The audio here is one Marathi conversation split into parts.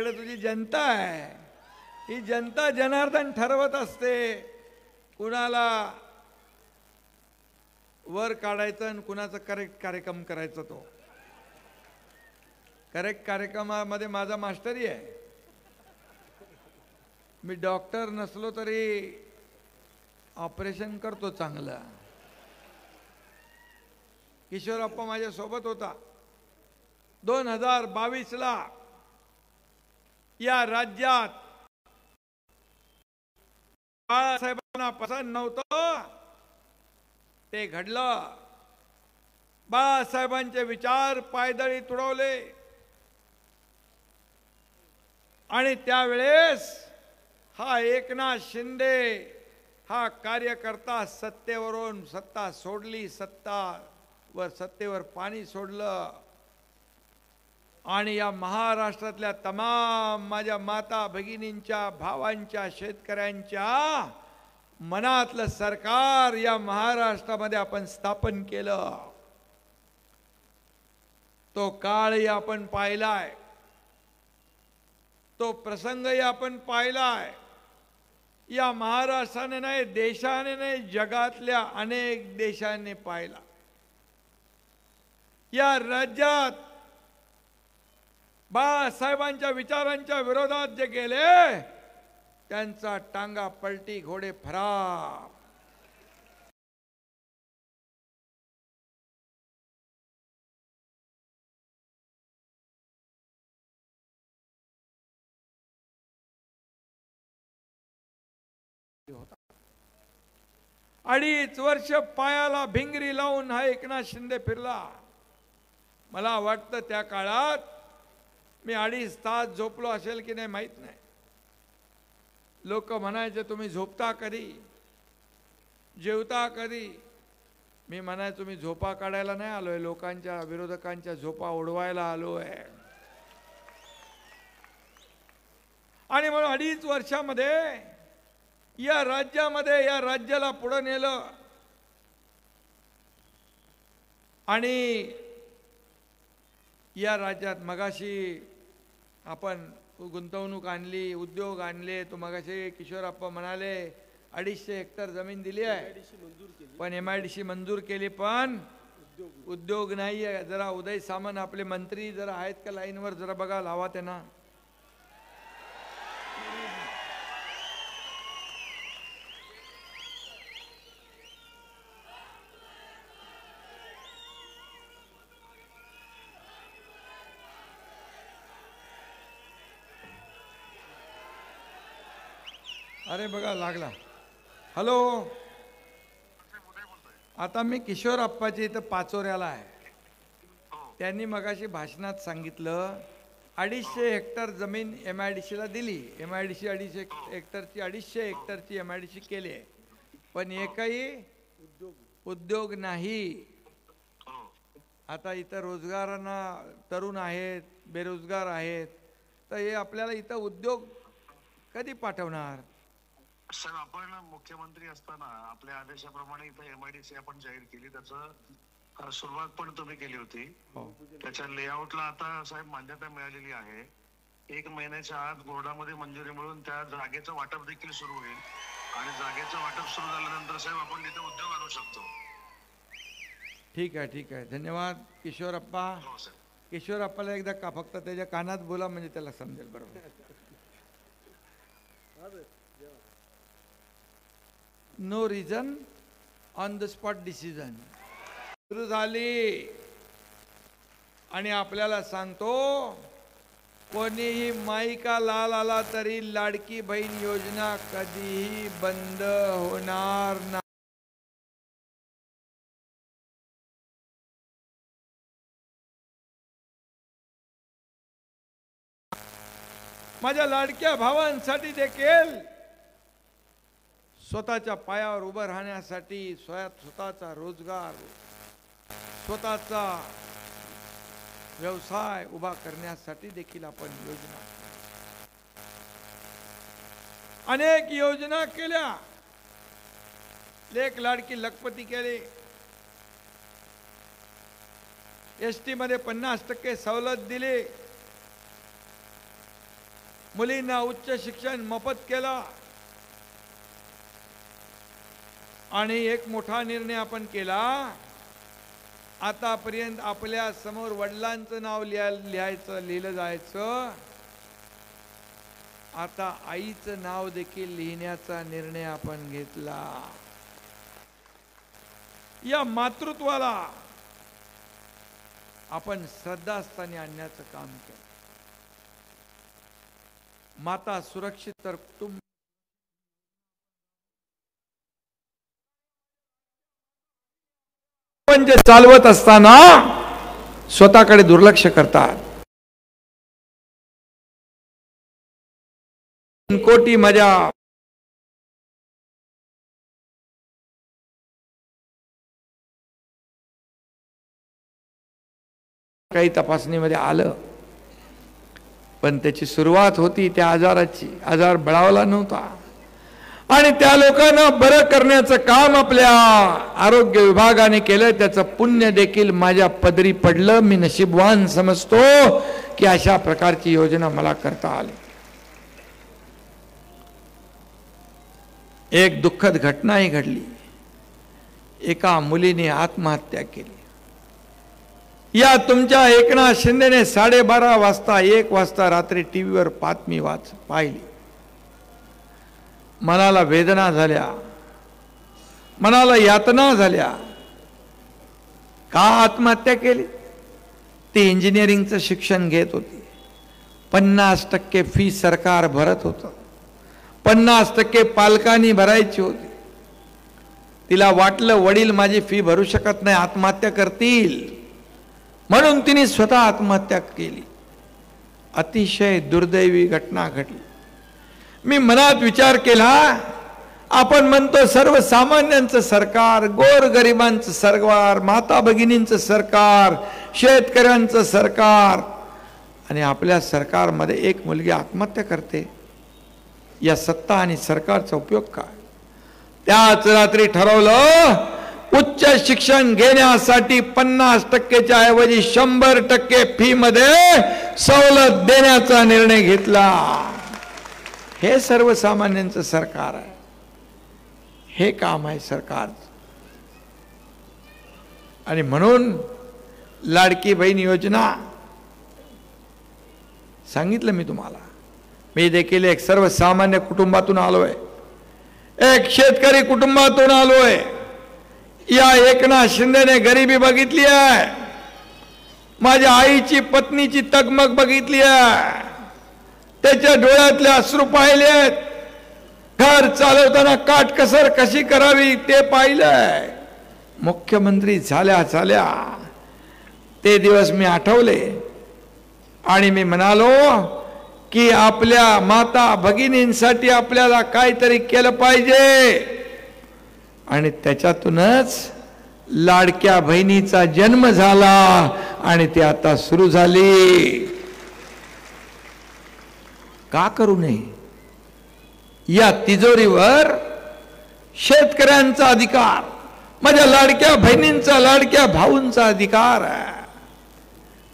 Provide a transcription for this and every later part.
इकडे तुझी जनता आहे. ही जनता जनार्दन ठरवत असते कुणाला वर काढायचं आणि कुणाचा करेक्ट कार्यक्रम करायचा. तो करेक्ट कार्यक्रमामध्ये माझा मास्टरी आहे. मी डॉक्टर नसलो तरी ऑपरेशन करतो चांगलं. किशोरप्पा माझ्या सोबत होता. 2022ला या राज्यात बाळासाहेबांना पसंत नव्हतं ते घडलं. बाळासाहेबांचे विचार पायदळी तुडवले आणि त्यावेळेस हा एकनाथ शिंदे हा कार्यकर्ता सत्तेवरून सत्ता सोडली, सत्तेवर पाणी सोडलं आणि या महाराष्ट्रातल्या तमाम माझ्या माता भगिनींच्या भावांच्या शेतकऱ्यांच्या मनातलं सरकार या महाराष्ट्रामध्ये आपण स्थापन केलं. तो काळही आपण पाहिलाय, तो प्रसंगही आपण पाहिलाय. या महाराष्ट्राने नाही, देशाने नाही, जगातल्या अनेक देशांनी पाहिला. या राज्यात बाळासाहेबांच्या विचारांच्या विरोधात जे गेले त्यांचा टांगा पलटी, घोडे फरार. अडीच वर्ष पायाला भिंगरी लावून हा एकनाथ शिंदे फिरला. मला वाटतं त्या काळात मी 2.5 तास झोपलो असेल की नाही माहित नाही. लोक म्हणायचे तुम्ही झोपता कधी, जेवता कधी. मी म्हणाय तुम्ही झोपा काढायला नाही आलोय, लोकांच्या विरोधकांच्या झोपा उडवायला आलोय. आणि म्हणून 2.5 वर्षामध्ये या राज्यामध्ये या राज्याला पुढे नेलं आणि या राज्यात मगाशी आपण गुंतवणूक आणली, उद्योग आणले. तो मगाशी किशोरप्पा म्हणाले 250 हेक्टर जमीन दिली आहे, पण MIDC मंजूर केली, पण उद्योग नाही आहे. जरा उदय सामंत आपले मंत्री जरा आहेत का लाईनवर, जरा बघा, लावा त्यांना. अरे बघा लागला. हॅलो, आता मी किशोरप्पाची इथं पाचोऱ्याला आहे. त्यांनी मगाशी भाषणात सांगितलं 250 हेक्टर जमीन MIDCला दिली. MIDC 250 हेक्टरची MIDC केली आहे, पण एकही उद्योग नाही. आता इथं रोजगारांना तरुण आहेत, बेरोजगार आहेत, तर हे आपल्याला इथं उद्योग कधी पाठवणार? सर, आपण मुख्यमंत्री असताना आपल्या आदेशाप्रमाणे इथं MIDC आपण जाहीर केली. त्याचं सुरुवात पण तुम्ही केली होती. त्याच्या लेआउटला आता साहेब मान्यता मिळालेली आहे. 1 महिन्याच्या आत बोर्डामध्ये मंजुरी मिळून त्या जागेचं वाटप देखील सुरू होईल आणि जागेचं वाटप सुरू झाल्यानंतर साहेब आपण तिथे उद्योग आणू शकतो. ठीक आहे, ठीक आहे, धन्यवाद किशोरप्पा. किशोरप्पाला एकदा का फक्त त्याच्या कानात बोला म्हणजे त्याला समजेल. बरोबर. No reason on the spot decision सुरू झाली आणि आपल्याला सांगतो कोणीही माईका लाल आला तरी लाडकी बहीण योजना कधीही बंद होणार नाही. माझ्या लाडक्या भावांसाठी देखील स्वतःच्या पायावर उभं राहण्यासाठी, स्वतःचा रोजगार, स्वतःचा व्यवसाय उभा करण्यासाठी देखील आपण योजना, अनेक योजना केल्या. लेक लाडकी लखपती केली, ST मध्ये 50% सवलत दिली, मुलींना उच्च शिक्षण मोफत केलं आणि एक मोठा निर्णय आपण केला, आतापर्यंत आपल्या समोर वडिलांचं नाव लिहिलं जायचं, आता आईचं नाव देखील लिहिण्याचा निर्णय आपण घेतला. या मातृत्वाला आपण श्रद्धास्थानी आणण्याचं काम केलं. माता सुरक्षित तर कुटुंब जे चालवत असताना स्वतःकडे दुर्लक्ष करतात. कोटी माझ्या काही तपासणीमध्ये आलं, पण त्याची सुरुवात होती त्या आजाराची. आजार बळावला नव्हता आणि त्या लोकांना बरं करण्याचं काम आपल्या आरोग्य विभागाने केलं. त्याचं पुण्य देखील माझ्या पदरी पडलं. मी नशीबवान समजतो की अशा प्रकारची योजना मला करता आली. एक दुःखद घटनाही घडली. एका मुलीने आत्महत्या केली. या तुमच्या एकनाथ शिंदेने 12:30 वाजता 1 वाजता रात्री टीव्हीवर बातमी पाहिली. मनाला वेदना झाल्या, मनाला यातना झाल्या. का आत्महत्या केली? ती इंजिनिअरिंगचं शिक्षण घेत होती. 50% फी सरकार भरत होतं, 50% पालकांनी भरायची होती. तिला वाटलं वडील माझी फी भरू शकत नाही, आत्महत्या करतील, म्हणून तिने स्वतः आत्महत्या केली. अतिशय दुर्दैवी घटना घडली. मी मनात विचार केला, आपण म्हणतो सर्वसामान्यांचं सरकार, गोरगरिबांचं सरकार, माता भगिनींचं सरकार, शेतकऱ्यांचं सरकार, आणि आपल्या सरकारमध्ये एक मुलगी आत्महत्या करते. या सत्ता आणि सरकारचा उपयोग काय? त्याच रात्री ठरवलं, उच्च शिक्षण घेण्यासाठी 50%च्या ऐवजी 100% फी मध्ये सवलत देण्याचा निर्णय घेतला. हे सर्वसामान्यांचं सरकार आहे. हे काम आहे सरकारचं. आणि म्हणून लाडकी बहीण योजना सांगितलं मी तुम्हाला. मी देखील एक सर्वसामान्य कुटुंबातून आलोय, एक शेतकरी कुटुंबातून आलोय. या एकनाथ शिंदेने गरिबी बघितली आहे, माझ्या आईची पत्नीची तगमग बघितली आहे, त्याच्या डोळ्यातले अश्रू पाहिलेत, घर चालवताना काटकसर कशी करावी ते पाहिलंय. मुख्यमंत्री झाल्या झाल्या ते दिवस मी आठवले आणि मी म्हणालो की आपल्या माता भगिनींसाठी आपल्याला काहीतरी केलं पाहिजे. आणि त्याच्यातूनच लाडक्या बहिणीचा जन्म झाला आणि ती आता सुरू झाली. का करू नये? या तिजोरीवर शेतकऱ्यांचा अधिकार, माझ्या लाडक्या बहिणींचा, लाडक्या भाऊंचा अधिकार आहे.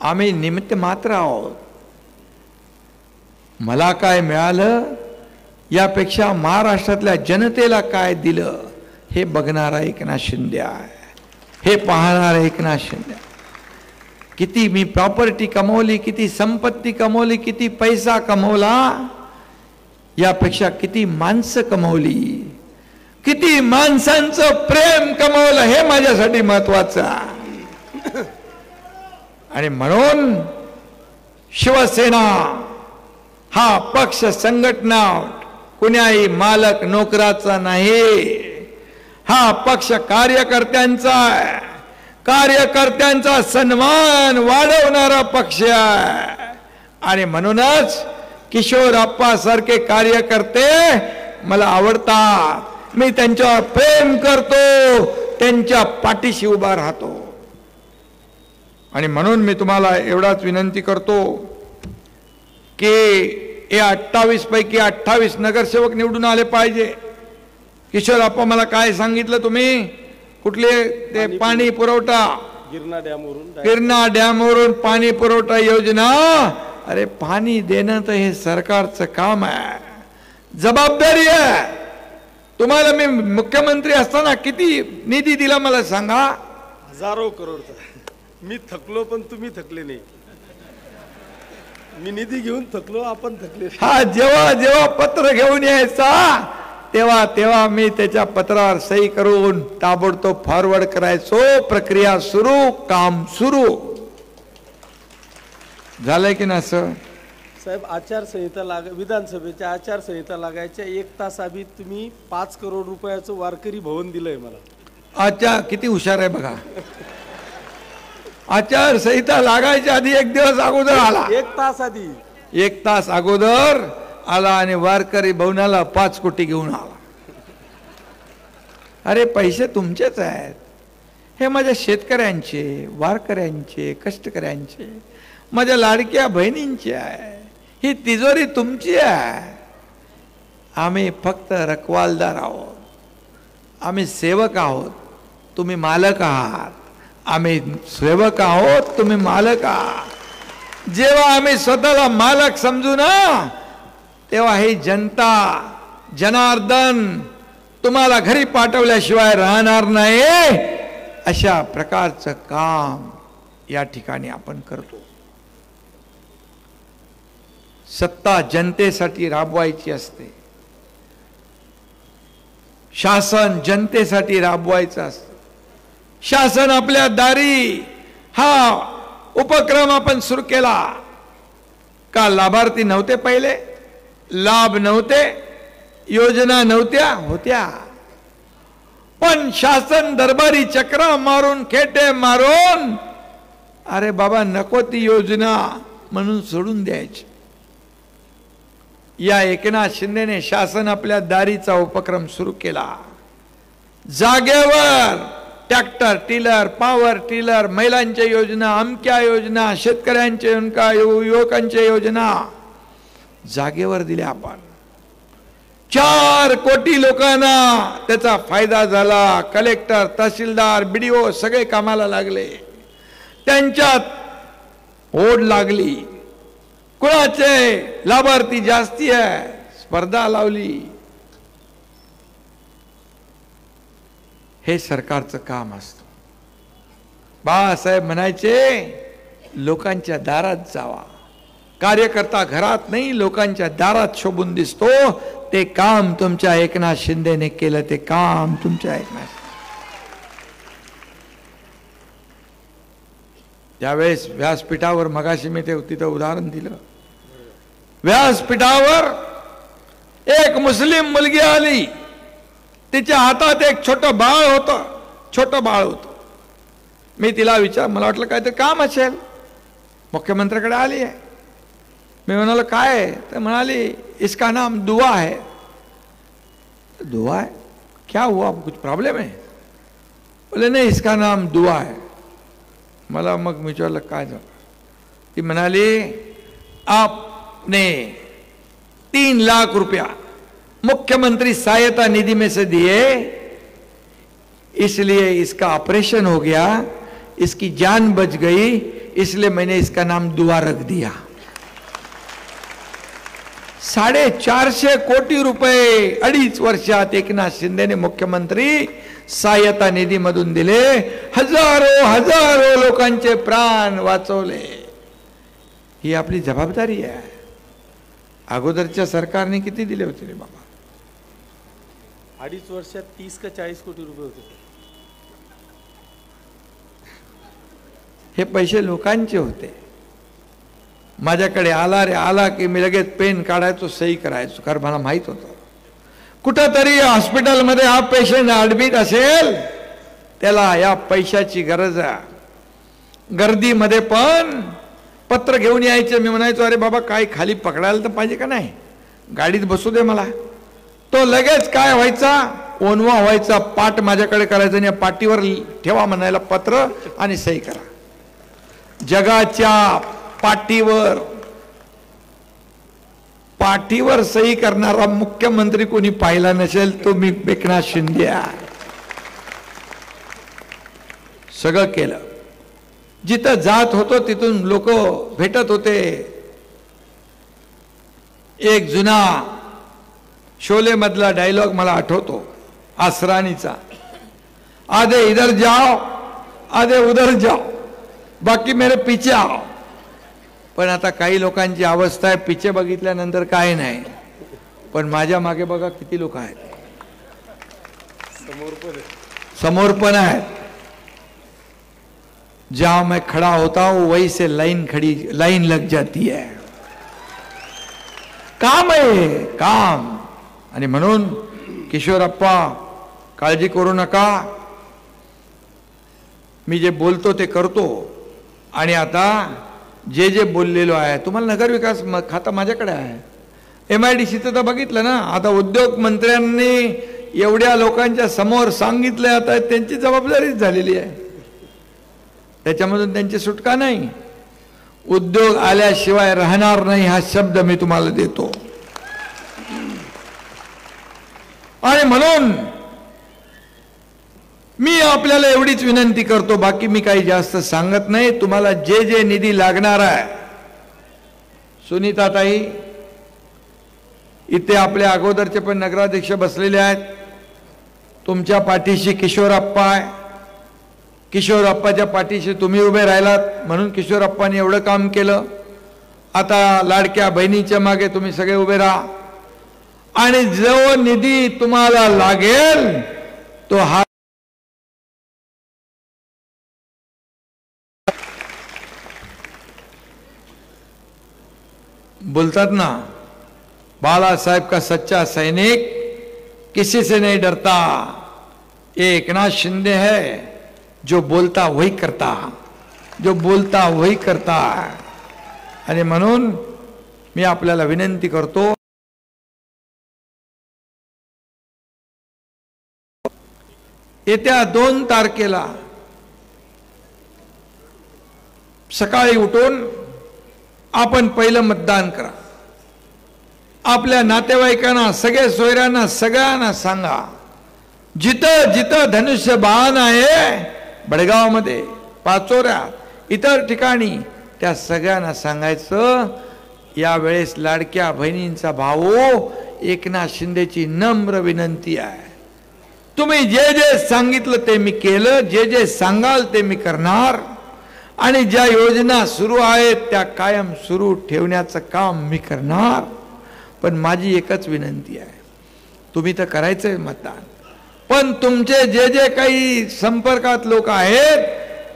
आम्ही निमित्त मात्र आहोत. मला काय मिळालं यापेक्षा महाराष्ट्रातल्या जनतेला काय दिलं हे बघणारा एकनाथ शिंदे आहे, हे पाहणारा एकनाथ शिंदे. किती मी प्रॉपर्टी कमवली, किती संपत्ती कमवली, किती पैसा कमवला, यापेक्षा किती माणसं कमवली, किती माणसांचं प्रेम कमवलं हे माझ्यासाठी महत्वाचं आहे. आणि म्हणून शिवसेना हा पक्ष संघटना कुण्याही मालक नोकराचा नाही. हा पक्ष कार्यकर्त्यांचा आहे, कार्यकर्त्यांचा सन्मान वाढवणारा पक्ष आहे. आणि म्हणूनच किशोर अप्पा सारखे कार्यकर्ते मला आवडतात. मी त्यांच्यावर प्रेम करतो, त्यांच्या पाठीशी उभा राहतो. आणि म्हणून मी तुम्हाला एवढाच विनंती करतो की या 28 पैकी 28 नगरसेवक निवडून आले पाहिजे. किशोर अप्पा मला काय सांगितलं तुम्ही? कुठले ते पाणी पुरवठा, गिरणा डॅमवरून पाणी पुरवठा योजना अरे पाणी देणं तर हे सरकारचं काम आहे, जबाबदारी आहे. तुम्हाला मी मुख्यमंत्री असताना किती निधी दिला मला सांगा? हजारो करोडचा. मी थकलो पण तुम्ही थकले नाही. मी निधी घेऊन थकलो, आपण थकले. हा, जेव्हा जेव्हा पत्र घेऊन यायचा तेव्हा तेव्हा मी त्याच्या पत्रावर सही करून ताबडतोब फॉरवर्ड करायचो. प्रक्रिया सुरू, काम सुरू. झालंय की नाही सर? साहेब, आचारसंहिता विधानसभेच्या आचारसंहिता लागायच्या 1 तास आधी तुम्ही 5 करोड रुपयाचं वारकरी भवन दिलंय मला. अच्छा, किती हुशार आहे बघा. आचारसंहिता लागायच्या आधी 1 दिवस अगोदर आला. 1 तास आधी. 1 तास अगोदर आला आणि वारकरी भवनाला 5 कोटी घेऊन आला. अरे पैसे तुमचेच आहेत, हे माझ्या शेतकऱ्यांचे, वारकऱ्यांचे, कष्टकऱ्यांचे, माझ्या लाडक्या बहिणींचे आहे. ही तिजोरी तुमची आहे. आम्ही फक्त रखवालदार आहोत, आम्ही सेवक आहोत, तुम्ही मालक आहात. आम्ही सेवक आहोत, तुम्ही मालक आहात. जेव्हा आम्ही स्वतःला मालक समजू ना, तेव्हा ही जनता, जनार्दन तुम्हाला घरी पाठवल्याशिवाय राहणार नाही. अशा प्रकारचं काम या ठिकाणी आपण करतो. सत्ता जनतेसाठी राबवायची असते, शासन जनतेसाठी राबवायचं असतं. शासन आपल्या दारी हा उपक्रम आपण सुरू केला का? लाभार्थी नव्हते पहिले, लाभ नव्हते, योजना नव्हत्या, होत्या. पण शासन दरबारी चक्र मारून, खेटे मारून, अरे बाबा नको ती योजना म्हणून सोडून द्यायची. या एकनाथ शिंदेने शासन आपल्या दारीचा उपक्रम सुरू केला. जागेवर ट्रॅक्टर, टिलर, पॉवर टिलर, महिलांच्या योजना, अमक्या योजना, शेतकऱ्यांच्या, युवकांच्या योजना जागेवर दिल्या आपण. 4 कोटी लोकांना त्याचा फायदा झाला. कलेक्टर, तहसीलदार, BDO सगळे कामाला लागले. त्यांच्यात ओढ लागली. कुणाचे लाभार्थी जास्ती आहे, स्पर्धा लावली. हे सरकारचं काम असतं. बाळासाहेब म्हणायचे, लोकांच्या दारात जावा. कार्यकर्ता घरात नाही, लोकांच्या दारात शोभून दिसतो. ते काम तुमच्या एकनाथ शिंदेने केलं. ते काम तुमच्या एकनाथ. त्यावेळेस व्यासपीठावर, मगाशी मी ते तिथं उदाहरण दिलं, व्यासपीठावर एक मुस्लिम मुलगी आली. तिच्या हातात एक छोटं बाळ होतं, छोटं बाळ होतं. मी तिला मला वाटलं काहीतरी काम असेल, मुख्यमंत्र्याकडे आली आहे. मी म्हणालो काय आहे? तर म्हणाली इसका नाम दुआ है. दुआ है? क्या हुआ, कुछ प्रॉब्लम है? बोले नहीं, इसका नाम दुआ है. मला मग मी विचारलं काय झालं? ती म्हणाली आपने 3 लाख रुपया मुख्यमंत्री सहायता निधि में से दिए, इसलिए इसका ऑपरेशन हो गया, इसकी जान बच गई, इसलिए मैंने इसका नाम दुआ रख दिया. 450 कोटी रुपये 2.5 वर्षात एकनाथ शिंदेने मुख्यमंत्री सहायता निधी मधून दिले. हजारो लोकांचे प्राण वाचवले. ही आपली जबाबदारी आहे. अगोदरच्या सरकारने किती दिले होते रे बाबा? 2.5 वर्षात 30 का 40 कोटी रुपये होते. हे पैसे लोकांचे होते. माझ्याकडे आला की मी लगेच पेन काढायचो, सही करायचो, कारण मला माहित होतं कुठंतरी हॉस्पिटलमध्ये हा पेशंट ऍडमिट असेल, त्याला या पैशाची गरज आहे. गर्दीमध्ये पण पत्र घेऊन यायचे. मी म्हणायचो अरे बाबा काय खाली पकडायला तर पाहिजे का नाही, गाडीत बसू दे मला. तो लगेच काय व्हायचा, ओनवा व्हायचा, पाठ माझ्याकडे करायचं आणि पाठीवर ठेवा म्हणायला पत्र आणि सही करा. जगाच्या पाठीवर सही करणारा मुख्यमंत्री कोणी पाहिला नसेल तो मी एकनाथ शिंदे आहे. सगळं केलं. जिथं जात होतो तिथून लोक भेटत होते, एक जुना शोले मधला डायलॉग मला आठवतो आसरानीचा, आधे इधर जाओ आधे उधर जाओ बाकी मेरे पीछे आओ. पण आता काही लोकांची अवस्था आहे, पीछे बघितल्यानंतर काय नाही, पण माझ्या मागे बघा किती लोक आहेत, समोर पण आहेत. जहां मैं खड़ा होता हूं वहीं से लाइन लग जाती है. काम आहे काम. आणि म्हणून किशोरप्पा काळजी करू नका, मी जे बोलतो ते करतो. आणि आता जे बोललेलो आहे, तुम्हाला नगर विकास खाता माझ्याकडे आहे. MIDCचं तर बघितलं ना, आता उद्योग मंत्र्यांनी एवढ्या लोकांच्या समोर सांगितलं, आता त्यांची जबाबदारीच झालेली आहे, त्याच्यामधून त्यांची सुटका नाही. उद्योग आल्याशिवाय राहणार नाही हा शब्द मी तुम्हाला देतो. आणि म्हणून मी आपल्याला एवढीच विनंती करतो, बाकी मी काही जास्त सांगत नाही. तुम्हाला जे निधी लागणार आहे, सुनीताताई इथे आपल्या अगोदरचे पण नगराध्यक्ष बसलेले आहेत, तुमच्या पाठीशी किशोरप्पा आहे. किशोरप्पाच्या पाठीशी तुम्ही उभे राहिलात म्हणून किशोरप्पांनी एवढं काम केलं. आता लाडक्या बहिणीच्या मागे तुम्ही सगळे उभे राहा. आणि जो निधी तुम्हाला लागेल तो हा बोलतात ना, बालासाहेब का सच्चा सैनिक किसी से नहीं डरता. ये एकनाथ शिंदे है जो बोलता वही करता, जो बोलता वही करता. आणि म्हणून मी आपल्याला विनंती करतो, येत्या 2 तारखेला सकाळी उठून आपण पहिलं मतदान करा. आपल्या नातेवाईकांना, सगळ्या सोयऱ्यांना, सगळ्यांना सांगा, जिथं जिथं धनुष्यबाण आहे, बडगावमध्ये, पाचोऱ्यात, इतर ठिकाणी, त्या सगळ्यांना सांगायचं, यावेळेस लाडक्या बहिणींचा भाऊ एकनाथ शिंदेची नम्र विनंती आहे, तुम्ही जे सांगितलं ते मी केलं, जे सांगाल ते मी करणार. आणि ज्या योजना सुरू आहेत त्या कायम सुरू ठेवण्याचं काम मी करणार. पण माझी एकच विनंती आहे, तुम्ही तर करायचंय मतदान, पण तुमचे जे काही संपर्कात लोक आहेत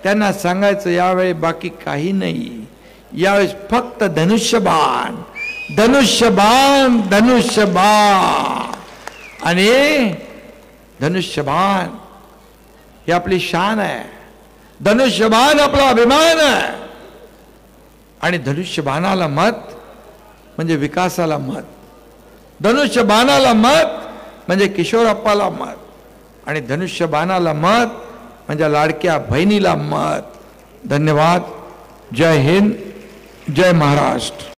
त्यांना सांगायचं, यावेळी बाकी काही नाही, यावेळेस फक्त धनुष्यबाण, धनुष्यबाण, धनुष्यबाण. आणि धनुष्यबाण ही आपली शान आहे, धनुष्यबाण आपला अभिमान आहे. आणि धनुष्यबाणाला मत म्हणजे विकासाला मत, धनुष्यबाणाला मत म्हणजे किशोरप्पाला मत, आणि धनुष्यबाणाला मत म्हणजे लाडक्या बहिणीला मत. धन्यवाद. जय हिंद, जय महाराष्ट्र.